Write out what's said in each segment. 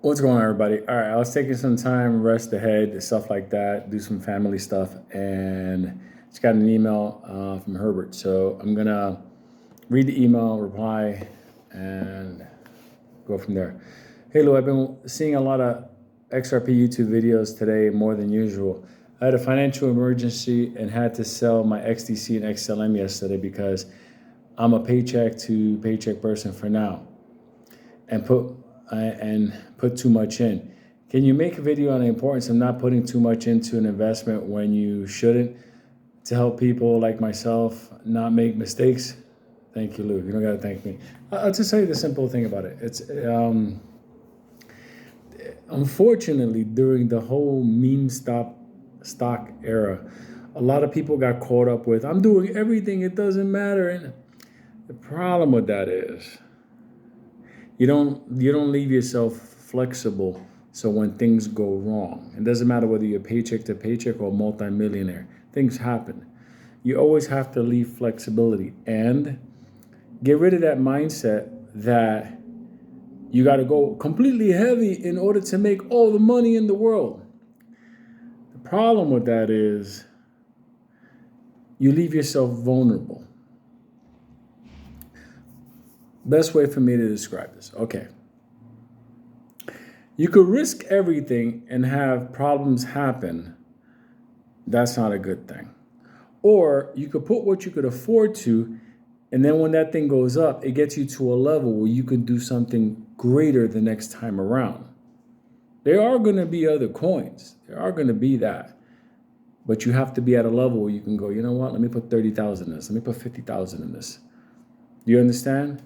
What's going on, everybody? All right, I was taking some time, rest ahead, stuff like that, do some family stuff, and just got an email from Herbert. So I'm gonna read the email, reply, and go from there. Hey, Lou, I've been seeing a lot of XRP YouTube videos today, more than usual. I had a financial emergency and had to sell my XDC and XLM yesterday because I'm a paycheck to paycheck person for now, and put too much in. Can you make a video on the importance of not putting too much into an investment when you shouldn't, to help people like myself not make mistakes? Thank you, Lou. You don't got to thank me. I'll just tell you the simple thing about it. It's unfortunately during the whole meme stock era, a lot of people got caught up with I'm doing everything. It doesn't matter. And the problem with that is you don't leave yourself flexible. So when things go wrong, it doesn't matter whether you're paycheck to paycheck or multimillionaire, things happen. You always have to leave flexibility and get rid of that mindset that you got to go completely heavy in order to make all the money in the world. The problem with that is you leave yourself vulnerable. Best way for me to describe this. Okay. You could risk everything and have problems happen. That's not a good thing. Or you could put what you could afford to, and then when that thing goes up, it gets you to a level where you can do something greater the next time around. There are going to be other coins. There are going to be that. But you have to be at a level where you can go, you know what? Let me put 30,000 in this. Let me put 50,000 in this. Do you understand?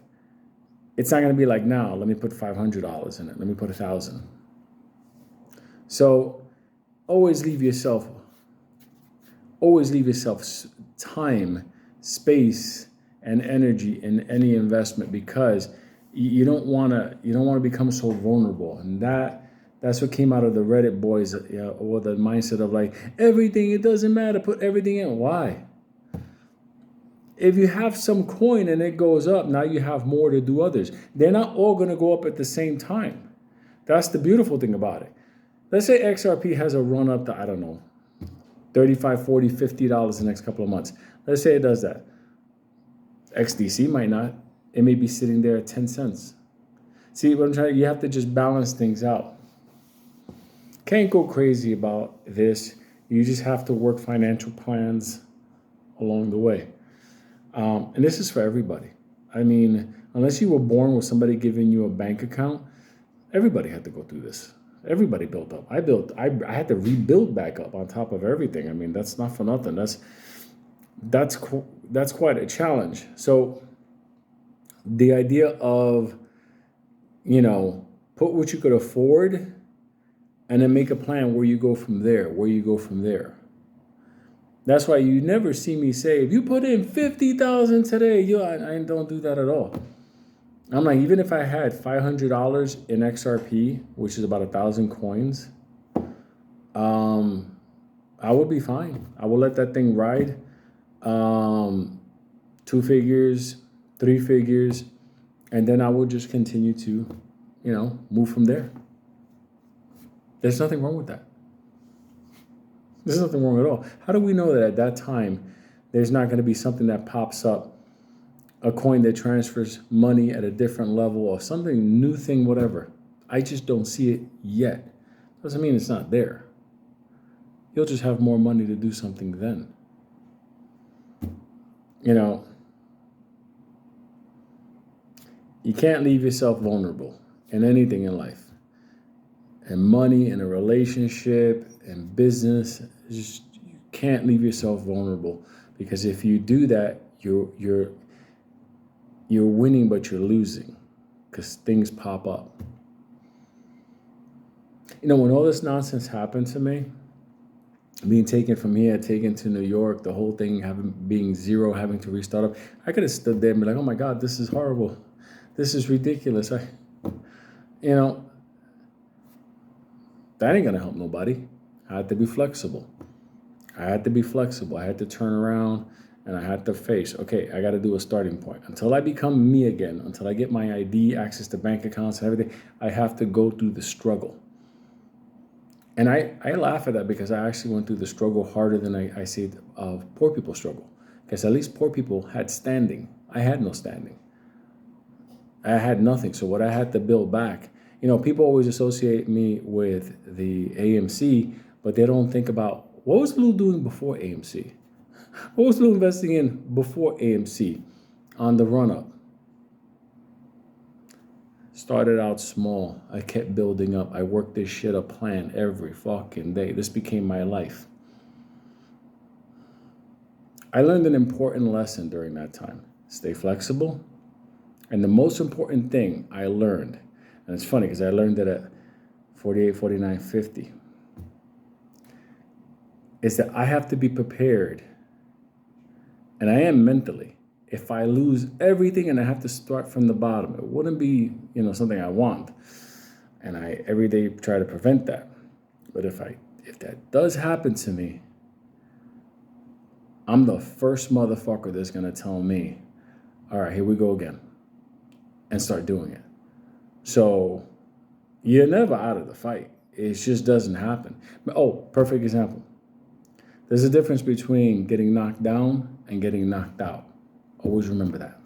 It's not going to be like now, let me put $500 in it. Let me put 1,000. So always leave yourself time, space, and energy in any investment, because you don't want to become so vulnerable. And that's what came out of the Reddit boys, or the mindset of like everything, it doesn't matter, put everything in. Why? If you have some coin and it goes up, now you have more to do others. They're not all going to go up at the same time. That's the beautiful thing about it. Let's say XRP has a run up to, I don't know, $35, $40, $50 the next couple of months. Let's say it does that. XDC might not. It may be sitting there at 10 cents. See what I'm trying? You have to just balance things out. Can't go crazy about this. You just have to work financial plans along the way. And this is for everybody. I mean, unless you were born with somebody giving you a bank account, everybody had to go through this. Everybody built up. I had to rebuild back up on top of everything. I mean, that's not for nothing. That's quite a challenge. So the idea of, put what you could afford and then make a plan where you go from there. That's why you never see me say, if you put in 50,000 today, I don't do that at all. I'm like, even if I had $500 in XRP, which is about 1,000 coins, I would be fine. I will let that thing ride. 2 figures, 3 figures, and then I will just continue to, move from there. There's nothing wrong with that. There's nothing wrong at all. How do we know that at that time there's not going to be something that pops up, a coin that transfers money at a different level or something, new thing, whatever? I just don't see it yet. Doesn't mean it's not there. You'll just have more money to do something then. You can't leave yourself vulnerable in anything in life. And money, and a relationship, and business, you can't leave yourself vulnerable, because if you do that, you're winning, but you're losing, because things pop up. When all this nonsense happened to me, being taken from here, taken to New York, the whole thing being zero, having to restart up, I could have stood there and be like, oh my God, this is horrible. This is ridiculous. That ain't going to help nobody. I had to be flexible. I had to turn around And I had to face, okay, I got to do a starting point. Until I become me again, until I get my ID, access to bank accounts and everything, I have to go through the struggle. And I laugh at that because I actually went through the struggle harder than I see poor people struggle. Because at least poor people had standing. I had no standing. I had nothing. So what I had to build back, people always associate me with the AMC, but they don't think about what was Lou doing before AMC? What was Lou investing in before AMC on the run up? Started out small. I kept building up. I worked this shit a plan every fucking day. This became my life. I learned an important lesson during that time. Stay flexible. And the most important thing I learned, and it's funny because I learned it at 48, 49, 50, is that I have to be prepared. And I am mentally. If I lose everything and I have to start from the bottom, it wouldn't be, something I want. And I every day try to prevent that. But if that does happen to me, I'm the first motherfucker that's gonna tell me, all right, here we go again, and start doing it. So you're never out of the fight. It just doesn't happen. Oh, perfect example. There's a difference between getting knocked down and getting knocked out. Always remember that.